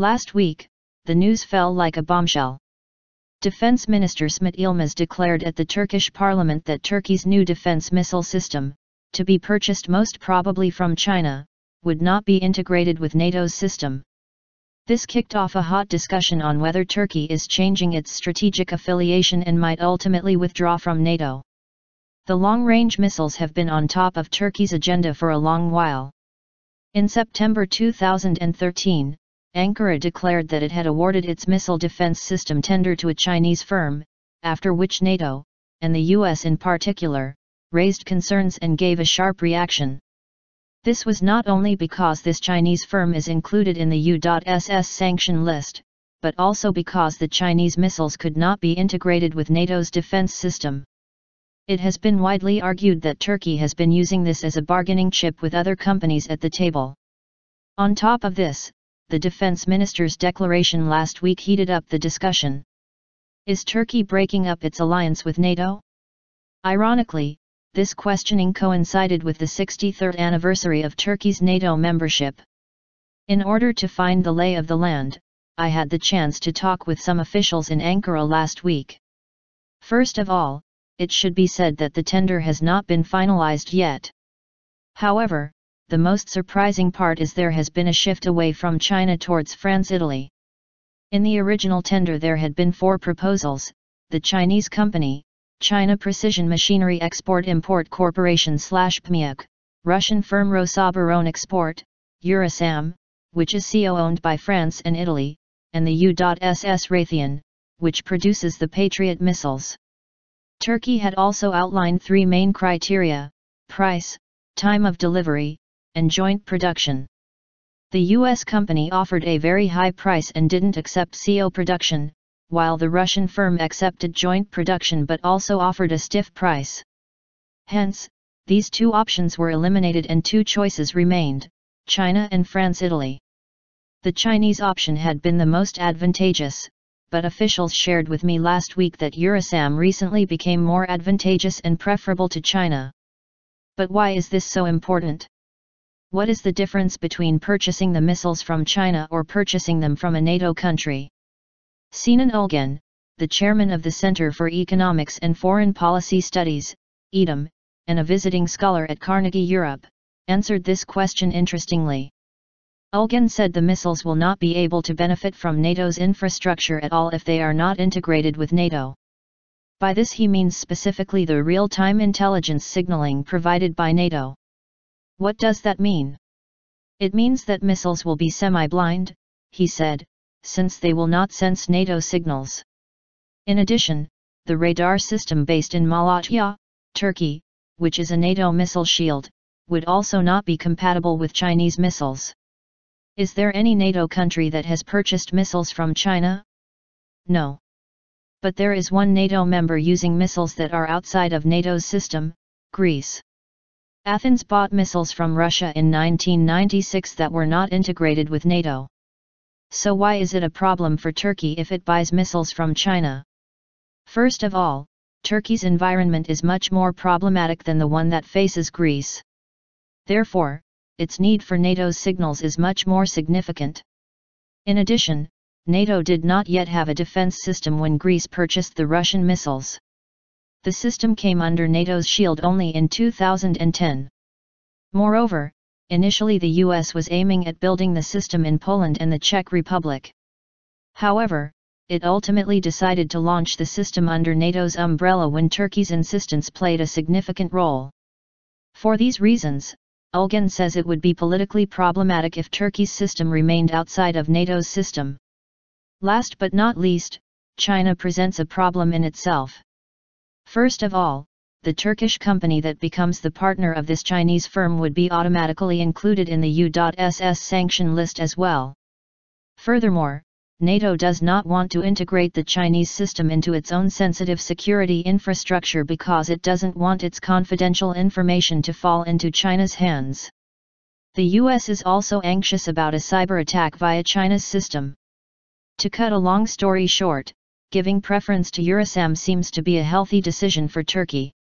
Last week, the news fell like a bombshell. Defense Minister İsmet Yılmaz declared at the Turkish parliament that Turkey's new defense missile system, to be purchased most probably from China, would not be integrated with NATO's system. This kicked off a hot discussion on whether Turkey is changing its strategic affiliation and might ultimately withdraw from NATO. The long-range missiles have been on top of Turkey's agenda for a long while. In September 2013, Ankara declared that it had awarded its missile defense system tender to a Chinese firm, after which NATO, and the US in particular, raised concerns and gave a sharp reaction. This was not only because this Chinese firm is included in the U.SS sanction list, but also because the Chinese missiles could not be integrated with NATO's defense system. It has been widely argued that Turkey has been using this as a bargaining chip with other companies at the table. On top of this, the defense minister's declaration last week heated up the discussion. Is Turkey breaking up its alliance with NATO? Ironically, this questioning coincided with the 63rd anniversary of Turkey's NATO membership. In order to find the lay of the land, I had the chance to talk with some officials in Ankara last week. First of all, it should be said that the tender has not been finalized yet. However, the most surprising part is there has been a shift away from China towards France-Italy. In the original tender there had been 4 proposals: the Chinese company, China Precision Machinery Export-Import Corporation /PMIC, Russian firm Rosaboronexport, Eurosam, which is CO-owned by France and Italy, and the U.SS Raytheon, which produces the Patriot missiles. Turkey had also outlined 3 main criteria: price, time of delivery, and joint production. The U.S. company offered a very high price and didn't accept CO production, while the Russian firm accepted joint production but also offered a stiff price. Hence, these 2 options were eliminated and 2 choices remained: China and France-Italy. The Chinese option had been the most advantageous, but officials shared with me last week that Eurosam recently became more advantageous and preferable to China. But why is this so important? What is the difference between purchasing the missiles from China or purchasing them from a NATO country? Sinan Ulgen, the chairman of the Center for Economics and Foreign Policy Studies, EDM, and a visiting scholar at Carnegie Europe, answered this question interestingly. Ulgen said the missiles will not be able to benefit from NATO's infrastructure at all if they are not integrated with NATO. By this he means specifically the real-time intelligence signaling provided by NATO. What does that mean? It means that missiles will be semi-blind, he said, since they will not sense NATO signals. In addition, the radar system based in Malatya, Turkey, which is a NATO missile shield, would also not be compatible with Chinese missiles. Is there any NATO country that has purchased missiles from China? No. But there is one NATO member using missiles that are outside of NATO's system, Greece. Athens bought missiles from Russia in 1996 that were not integrated with NATO. So why is it a problem for Turkey if it buys missiles from China? First of all, Turkey's environment is much more problematic than the one that faces Greece. Therefore, its need for NATO's signals is much more significant. In addition, NATO did not yet have a defense system when Greece purchased the Russian missiles. The system came under NATO's shield only in 2010. Moreover, initially the US was aiming at building the system in Poland and the Czech Republic. However, it ultimately decided to launch the system under NATO's umbrella when Turkey's insistence played a significant role. For these reasons, Ulgen says it would be politically problematic if Turkey's system remained outside of NATO's system. Last but not least, China presents a problem in itself. First of all, the Turkish company that becomes the partner of this Chinese firm would be automatically included in the U.SS sanction list as well. Furthermore, NATO does not want to integrate the Chinese system into its own sensitive security infrastructure because it doesn't want its confidential information to fall into China's hands. The US is also anxious about a cyber attack via China's system. To cut a long story short, giving preference to Eurosam seems to be a healthy decision for Turkey.